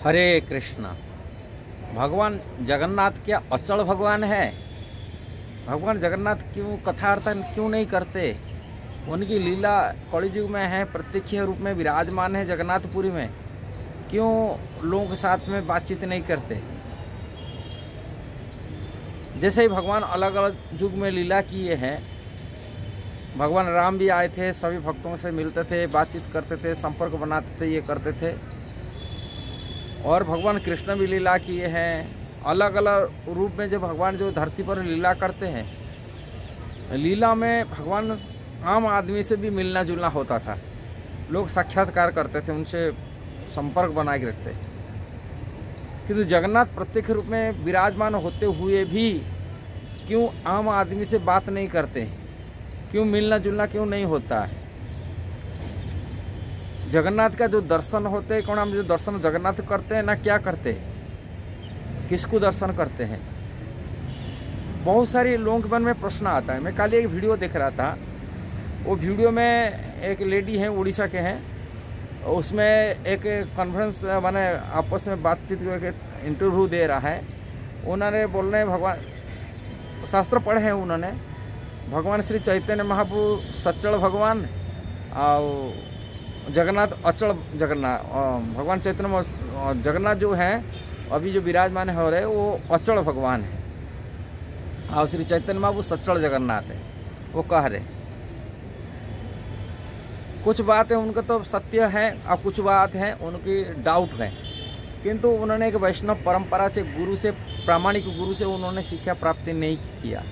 हरे कृष्णा। भगवान जगन्नाथ क्या अचल भगवान है? भगवान जगन्नाथ क्यों कथार्थन क्यों नहीं करते? उनकी लीला कलियुग में है, प्रत्यक्ष रूप में विराजमान है जगन्नाथपुरी में। क्यों लोगों के साथ में बातचीत नहीं करते? जैसे ही भगवान अलग अलग युग में लीला किए हैं, भगवान राम भी आए थे, सभी भक्तों से मिलते थे, बातचीत करते थे, संपर्क बनाते थे, ये करते थे। और भगवान कृष्ण भी लीला किए हैं अलग अलग रूप में। जो भगवान जो धरती पर लीला करते हैं, लीला में भगवान आम आदमी से भी मिलना जुलना होता था। लोग साक्षात्कार करते थे, उनसे संपर्क बना के रखते। किंतु जगन्नाथ प्रत्यक्ष रूप में विराजमान होते हुए भी क्यों आम आदमी से बात नहीं करते? क्यों मिलना जुलना क्यों नहीं होता है? जगन्नाथ का जो दर्शन होते हैं, कौन हम जो दर्शन जगन्नाथ करते हैं ना, क्या करते हैं, किसको दर्शन करते हैं? बहुत सारे लोगों के मन में प्रश्न आता है। मैं कल एक वीडियो देख रहा था, वो वीडियो में एक लेडी है, उड़ीसा के हैं, उसमें एक कॉन्फ्रेंस माने आपस में बातचीत करके इंटरव्यू दे रहा है। उन्होंने बोल रहे हैं, भगवान शास्त्र पढ़े हैं उन्होंने, भगवान श्री चैतन्य महाप्रभु सच्चल भगवान और जगन्नाथ अचल जगन्नाथ। भगवान चैतन्य जगन्नाथ जो है अभी जो विराजमान हो रहे वो अचल भगवान है, और श्री चैतन्य महाप्रभु सच्चल जगन्नाथ है। वो कह रहे कुछ बात है उनका तो सत्य है और कुछ बात है उनकी डाउट है। किंतु उन्होंने एक वैष्णव परंपरा से, गुरु से, प्रामाणिक गुरु से उन्होंने शिक्षा प्राप्ति नहीं किया,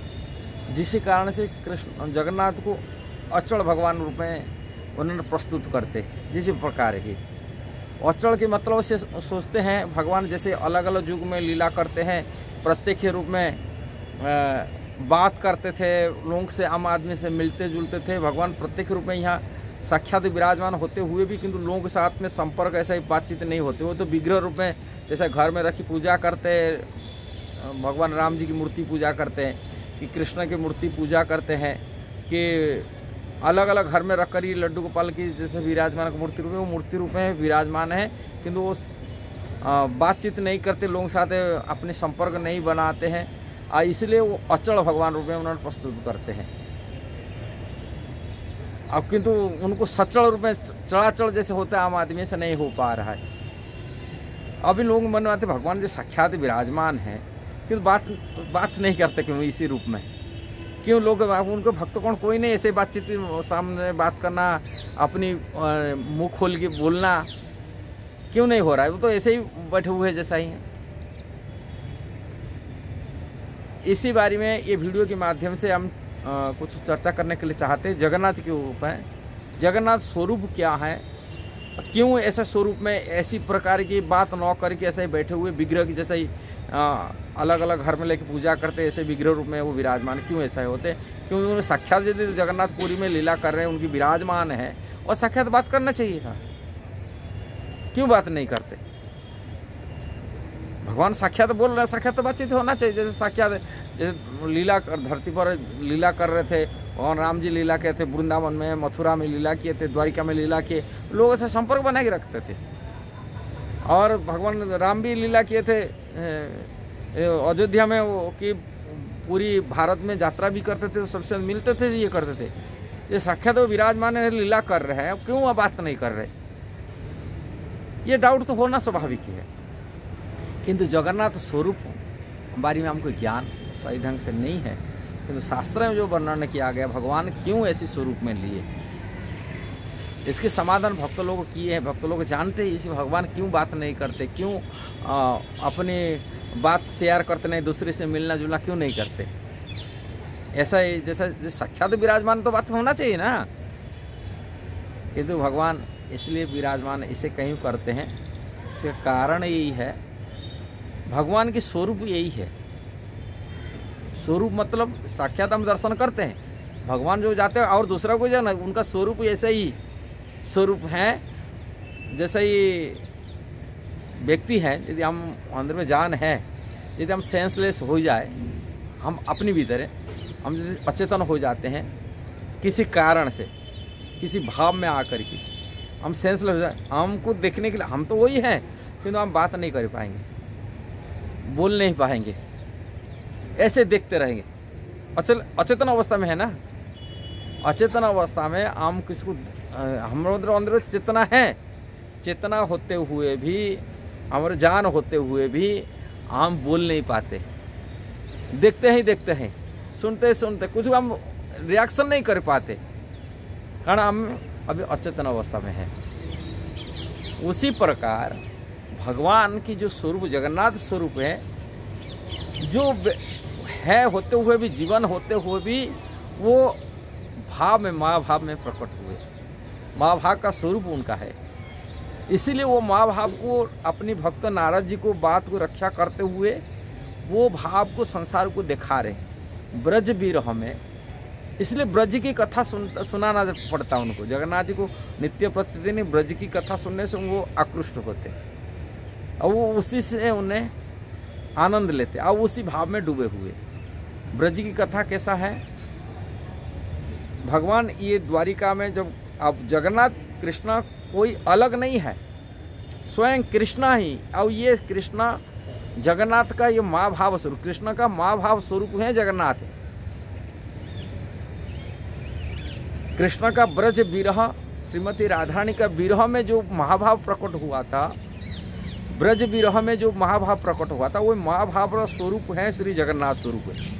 जिस कारण से कृष्ण जगन्नाथ को अचल भगवान रूप में उन्होंने प्रस्तुत करते। जिस प्रकार की अचल के मतलब से सोचते हैं भगवान जैसे अलग अलग युग में लीला करते हैं, प्रत्यक्ष रूप में बात करते थे, लोगों से, आम आदमी से मिलते जुलते थे। भगवान प्रत्यक्ष रूप में यहाँ साक्षात विराजमान होते हुए भी किंतु लोगों के साथ में संपर्क ऐसा ही बातचीत नहीं होती। वो तो विग्रह रूप में जैसे घर में रखी पूजा करते, भगवान राम जी की मूर्ति पूजा करते हैं, कि कृष्ण की मूर्ति पूजा करते हैं, कि अलग अलग घर में रखकर ही लड्डू गोपाल की जैसे विराजमान मूर्ति रूप में, वो मूर्ति रूप में विराजमान है, किंतु वो बातचीत नहीं करते, लोगों के साथ अपने संपर्क नहीं बनाते हैं, इसलिए वो अचल भगवान रूप में उन्होंने प्रस्तुत करते हैं। अब किंतु उनको सचल रूप में चढ़ाचढ़ जैसे होता है आम आदमी से नहीं हो पा रहा है। अभी लोग मन में आते भगवान जो साक्षात विराजमान है, किंतु बात नहीं करते क्यों इसी रूप में? क्यों लोग उनको भक्त कौन कोई नहीं ऐसे बातचीत सामने बात करना, अपनी मुंह खोल के बोलना क्यों नहीं हो रहा है? वो तो ऐसे ही बैठे हुए जैसा ही है। इसी बारे में ये वीडियो के माध्यम से हम कुछ चर्चा करने के लिए चाहते हैं जगन्नाथ के ऊपर। जगन्नाथ स्वरूप क्या है, क्यों ऐसे स्वरूप में ऐसी प्रकार की बात न करके ऐसे ही बैठे हुए विग्रह की जैसे ही अलग अलग घर में लेके पूजा करते, ऐसे विग्रह रूप में वो विराजमान क्यों ऐसा होते? क्योंकि उन्होंने साक्षात यदि जगन्नाथपुरी में लीला कर रहे हैं, उनकी विराजमान है, और साक्षात बात करना चाहिए था, क्यों बात नहीं करते? भगवान साक्षात बोल रहे हैं, साक्षात तो बातचीत होना चाहिए। जैसे साक्षात जैसे लीला धरती पर लीला कर रहे थे, भगवान राम जी लीला किए थे, वृंदावन में, मथुरा में लीला किए थे, द्वारिका में लीला किए, लोगों से संपर्क बना के रखते थे। और भगवान राम भी लीला किए थे अयोध्या में, वो कि पूरी भारत में यात्रा भी करते थे, सबसे मिलते थे, ये करते थे। ये साक्षात वो विराजमान लीला कर रहे हैं, क्यों वो बात नहीं कर रहे? ये डाउट तो होना स्वाभाविक ही है। किंतु जगन्नाथ स्वरूप बारे में हमको ज्ञान सही ढंग से नहीं है, किंतु शास्त्र में जो वर्णन किया गया भगवान क्यों ऐसे स्वरूप में लिए, इसके समाधान भक्त लोग किए हैं। भक्त लोग जानते हैं इसी भगवान क्यों बात नहीं करते, क्यों अपनी बात शेयर करते नहीं, दूसरे से मिलना जुलना क्यों नहीं करते? ऐसा ही जैसा साक्षात विराजमान तो बात होना चाहिए ना, किंतु भगवान इसलिए विराजमान इसे कहीं करते हैं। इसका कारण यही है, भगवान की स्वरूप यही है। स्वरूप मतलब साक्षात हम दर्शन करते हैं, भगवान जो जाते हैं और दूसरा कोई जाना, उनका स्वरूप ऐसा ही स्वरूप है। जैसे ही व्यक्ति है, यदि हम अंदर में जान है, यदि हम सेंसलेस हो जाए, हम अपनी भीतर हम यदि अचेतन हो जाते हैं किसी कारण से, किसी भाव में आकर के, हम सेंसलेस हो जाए, हमको देखने के लिए हम तो वही हैं, किंतु हम बात नहीं कर पाएंगे, बोल नहीं पाएंगे, ऐसे देखते रहेंगे। अचेतन अवस्था में है ना, अचेतन अवस्था में हम किसको, हमारे अंदर चेतना है, चेतना होते हुए भी, हमारे जान होते हुए भी हम बोल नहीं पाते, देखते हैं, सुनते कुछ हम रिएक्शन नहीं कर पाते, कारण हम अभी अचेतन अवस्था में है। उसी प्रकार भगवान की जो स्वरूप, जगन्नाथ स्वरूप है, जो है होते हुए भी, जीवन होते हुए भी, वो भाव में, महाभाव में प्रकट हुए, महाभाव का स्वरूप उनका है। इसीलिए वो महाभाव को अपनी भक्त नारद जी को बात को रक्षा करते हुए वो भाव को, संसार को दिखा रहे ब्रज विरह में। इसलिए ब्रज की कथा सुनाना पड़ता उनको। जगन्नाथ जी को नित्य प्रतिदिन ब्रज की कथा सुनने से वो आकृष्ट होते और वो उसी से उन्हें आनंद लेते और उसी भाव में डूबे हुए। ब्रज की कथा कैसा है, भगवान ये द्वारिका में जब, अब जगन्नाथ कृष्णा कोई अलग नहीं है, स्वयं कृष्णा ही, और ये कृष्णा जगन्नाथ का ये महाभाव स्वरूप, कृष्ण का महाभाव स्वरूप है जगन्नाथ। कृष्ण का ब्रज विरह, श्रीमती राधारानी का विरह में जो महाभाव प्रकट हुआ था, ब्रज विरह में जो महाभाव प्रकट हुआ था, वो महाभाव स्वरूप है श्री जगन्नाथ स्वरूप है।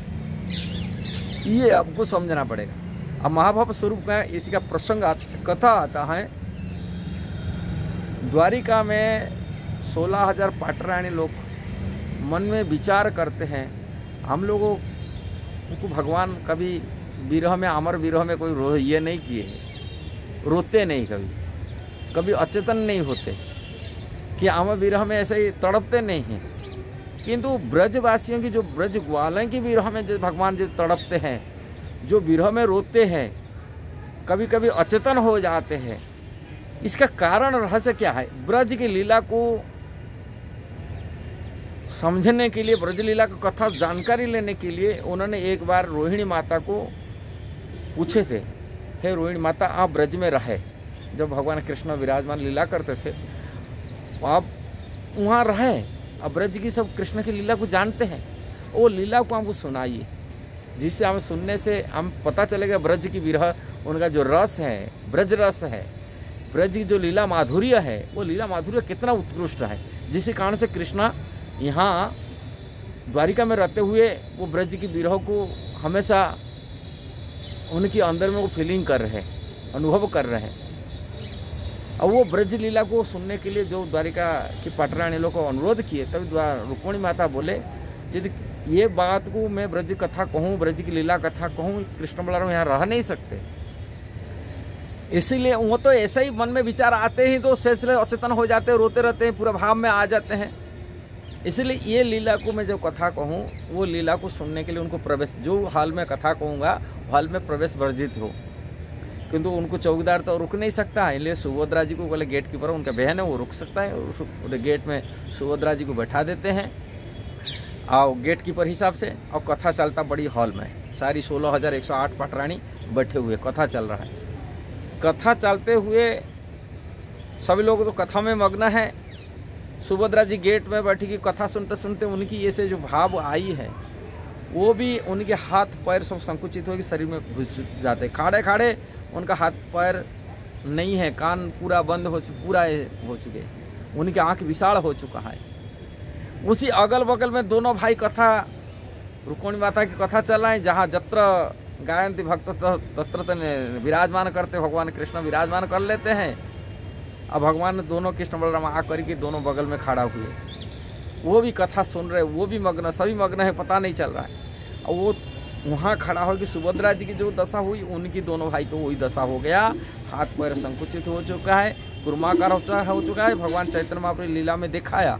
ये आपको समझना पड़ेगा। अब महाभाव स्वरूप का इसी का प्रसंग कथा आता है। द्वारिका में 16,000 पाटरायणी लोग मन में विचार करते हैं, हम लोगों को भगवान कभी विरह में, अमर विरह में कोई ये नहीं किए, रोते नहीं, कभी अचेतन नहीं होते कि अमर विरह में ऐसे ही तड़पते नहीं हैं। किंतु ब्रजवासियों की, जो ब्रज ग्वालों की विरह में जो भगवान जो तड़पते हैं, जो विरह में रोते हैं, कभी कभी अचेतन हो जाते हैं। इसका कारण, रहस्य क्या है? ब्रज की लीला को समझने के लिए, ब्रज लीला की कथा जानकारी लेने के लिए उन्होंने एक बार रोहिणी माता को पूछे थे, हे रोहिणी माता, आप ब्रज में रहे, जब भगवान कृष्ण विराजमान लीला करते थे, आप वहाँ रहे, अब ब्रज की सब कृष्ण की लीला को जानते हैं, वो लीला को हमको सुनाइए, जिससे हमें सुनने से हम पता चलेगा ब्रज की विरह, उनका जो रस है, ब्रज रस है, ब्रज की जो लीला माधुर्य है, वो लीला माधुर्य कितना उत्कृष्ट है, जिस कारण से कृष्णा यहाँ द्वारिका में रहते हुए वो ब्रज की विरह को हमेशा उनके अंदर में वो फीलिंग कर रहे हैं, अनुभव कर रहे हैं। और वो ब्रज लीला को सुनने के लिए जो द्वारिका की पाटरायणी लोग को अनुरोध किए, तब रुक्मिणी माता बोले, यदि ये बात को मैं ब्रज कथा कहूँ, ब्रज की लीला कथा कहूँ, कृष्ण बलराम यहाँ रह नहीं सकते। इसीलिए वो तो ऐसे ही मन में विचार आते ही तो सिलसिले अचेतन हो जाते हैं, रोते रहते हैं, पूरा भाव में आ जाते हैं। इसलिए ये लीला को मैं जो कथा कहूँ, वो लीला को सुनने के लिए उनको प्रवेश, जो हाल में कथा कहूँगा हाल में प्रवेश वर्जित हो, किंतु उनको चौकीदार तो रुक नहीं सकता है। इसलिए सुभद्रा जी को बोले, गेट कीपर उनका बहन है, वो रुक सकता है, गेट में सुभद्रा जी को बैठा देते हैं और गेट कीपर हिसाब से, और कथा चलता बड़ी हॉल में, सारी 16,108 पाटरानी बैठे हुए कथा चल रहा है। कथा चलते हुए सभी लोग तो कथा में मग्न है, सुभद्रा जी गेट में बैठी की कथा सुनते सुनते उनकी ऐसे जो भाव आई है, वो भी उनके हाथ पैर सब संकुचित होकर शरीर में घुस जाते, खाड़े खाड़े उनका हाथ पैर नहीं है, कान पूरा बंद हो चुके, उनकी आंख विशाल हो चुका है। उसी अगल बगल में दोनों भाई कथा, रुक्मिणी माता की कथा चल रहा है, जहाँ जत्र गायंती भक्त तत्र विराजमान करते, भगवान कृष्ण विराजमान कर लेते हैं। अब भगवान ने दोनों कृष्ण बलराम आकर के दोनों बगल में खड़ा हुए, वो भी कथा सुन रहे, वो भी मग्न, सभी मग्न है, पता नहीं चल रहा है। और वो वहाँ खड़ा हो कि सुभद्रा जी की जो दशा हुई, उनकी दोनों भाई को वही दशा हो गया, हाथ पैर संकुचित हो चुका है, कुर्माकार हो चुका है। भगवान चैतन्य महाप्रभु लीला में दिखाया,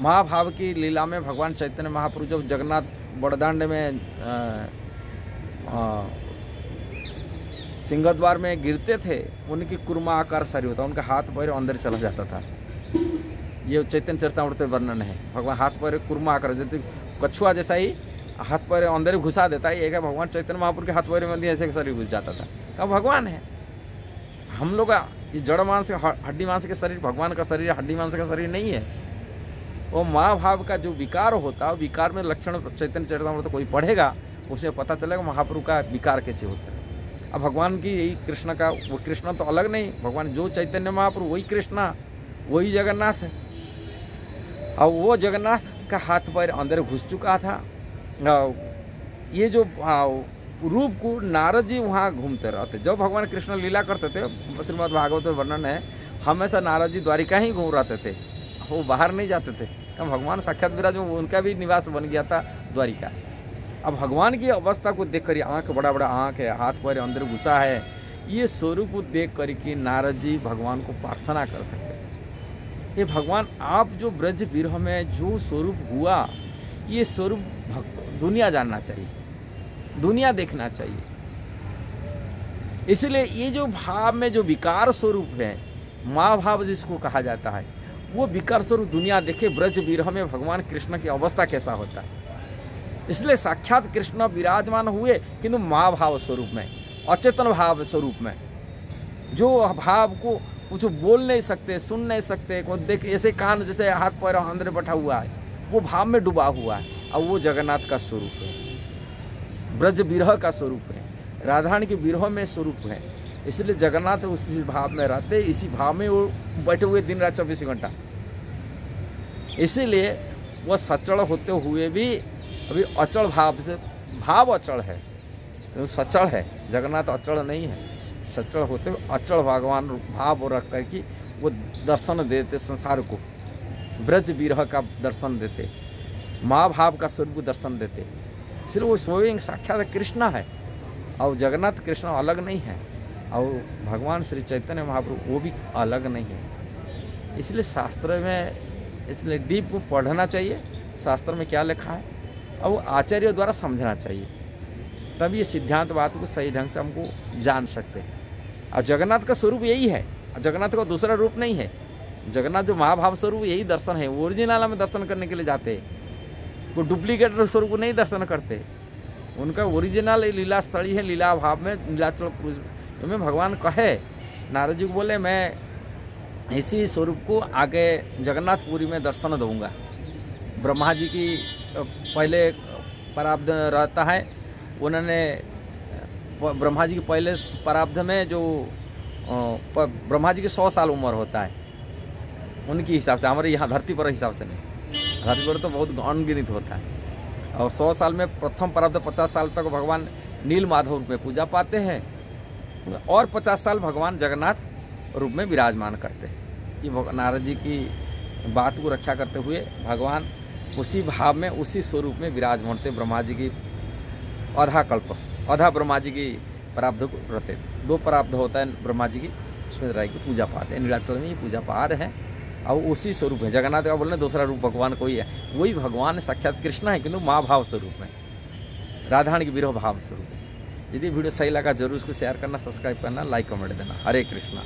महाभाव की लीला में भगवान चैतन्य महाप्रभु जब जगन्नाथ बड़दांड में सिंहद्वार में गिरते थे, उनकी कुर्मा आकार शरीर होता, उनका हाथ पैर अंदर चला जाता था। ये चैतन्य चरितामृत में वर्णन है। भगवान हाथ पैर कुर्मा आकार, जैसे कछुआ जैसा ही हाथ पैर अंदर घुसा देता है, एक भगवान चैतन्य महाप्रभु के हाथ पैर में ऐसे शरीर घुस जाता था। कब भगवान है, हम लोग ये जड़ मांस हड्डी मांस के शरीर, भगवान का शरीर हड्डी मांस का शरीर नहीं है। वो माँ भाव का जो विकार होता है, विकार में लक्षण चैतन्य चरितामृत तो कोई पढ़ेगा उसे पता चलेगा महाप्रभु का विकार कैसे होता है। अब भगवान की यही कृष्ण का, वो कृष्ण तो अलग नहीं, भगवान जो चैतन्य महाप्रभु वही कृष्णा, वही जगन्नाथ है। अब वो जगन्नाथ का हाथ पैर अंदर घुस चुका था। ये जो रूप को नारद जी वहाँ घूमते रहते, जब भगवान कृष्ण लीला करते थे, श्रीमद् भागवत में वर्णन है, हमेशा नारद जी द्वारिका ही घूम रहते थे, वो बाहर नहीं जाते थे। भगवान साक्षात विराज में उनका भी निवास बन गया था द्वारिका। अब भगवान की अवस्था को देख कर, आँख बड़ा बड़ा आँख है, हाथ पैर अंदर घुसा है, ये स्वरूप को देख कर के नारद जी भगवान को प्रार्थना करते थे, ये भगवान आप जो ब्रज विरह में जो स्वरूप हुआ, ये स्वरूप दुनिया जानना चाहिए, दुनिया देखना चाहिए। इसलिए ये जो भाव में जो विकार स्वरूप है, माँ भाव जिसको कहा जाता है, वो विकार स्वरूप दुनिया देखे ब्रज विरह में भगवान कृष्ण की अवस्था कैसा होता है। इसलिए साक्षात कृष्ण विराजमान हुए किंतु माँ भाव स्वरूप में, अचेतन भाव स्वरूप में, जो भाव को कुछ बोल नहीं सकते, सुन नहीं सकते, को देख ऐसे कान जैसे हाथ पैर अंदर बैठा हुआ है, वो भाव में डूबा हुआ है। और वो जगन्नाथ का स्वरूप है, ब्रज विरह का स्वरूप है, राधारानी के विरह में स्वरूप है। इसलिए जगन्नाथ उसी भाव में रहते, इसी भाव में वो बैठे हुए दिन रात 24 घंटा। इसीलिए वो सचल होते हुए भी अभी अचल भाव से, भाव अचल है तो सचल है, जगन्नाथ अचल नहीं है। सचल होते हुए अचल भगवान भाव रख कर के वो दर्शन देते संसार को, ब्रज विरह का दर्शन देते, माँ भाव का स्वरूप दर्शन देते। इसलिए वो स्वयं साक्षात कृष्ण है और जगन्नाथ कृष्ण अलग नहीं है, और भगवान श्री चैतन्य महाप्रभु वो भी अलग नहीं है। इसलिए शास्त्र में, इसलिए डीप को पढ़ना चाहिए, शास्त्र में क्या लिखा है, और वो आचार्यों द्वारा समझना चाहिए, तब ये सिद्धांत बात को सही ढंग से हमको जान सकते हैं। और जगन्नाथ का स्वरूप यही है, जगन्नाथ का दूसरा रूप नहीं है। जगन्नाथ जो महाभाव स्वरूप यही दर्शन है, ओरिजिनल में दर्शन करने के लिए जाते हैं, वो डुप्लीकेट स्वरूप नहीं दर्शन करते। उनका ओरिजिनल लीला स्थली है, लीला भाव में नीलाचल पुरुष में भगवान कहे, नारद जी को बोले मैं इसी स्वरूप को आगे जगन्नाथपुरी में दर्शन दूंगा। ब्रह्मा जी की पहले प्रारब्ध रहता है, उन्होंने ब्रह्मा जी के पहले प्रारब्ध में जो ब्रह्मा जी की 100 साल उम्र होता है उनकी हिसाब से, हमारे यहाँ धरती पर हिसाब से नहीं, धरती पर तो बहुत अनगिनत होता है। और 100 साल में प्रथम प्रारब्ध 50 साल तक भगवान नील माधव रूप में पूजा पाते हैं, और 50 साल भगवान जगन्नाथ रूप में विराजमान करते हैं। ये नारद जी की बात को रक्षा करते हुए भगवान उसी भाव में, उसी स्वरूप में विराजमान होते। ब्रह्मा जी की आधा कल्प, आधा ब्रह्मा जी की प्रारब्ध को रहते, 2 प्रारब्ध होता है ब्रह्मा जी की, उसमें राय की पूजा पाठ है, नीलाचल में ये पूजा पाठ है, और उसी स्वरूप है। जगन्नाथ का बोलने दूसरा रूप भगवान कोई है, वही भगवान साक्षात कृष्ण है, किंतु माँ भाव स्वरूप में, राधारानी के विरह भाव स्वरूप है। यदि वीडियो सही लगा जरूर उसको शेयर करना, सब्सक्राइब करना, लाइक कमेंट देना। हरे कृष्णा।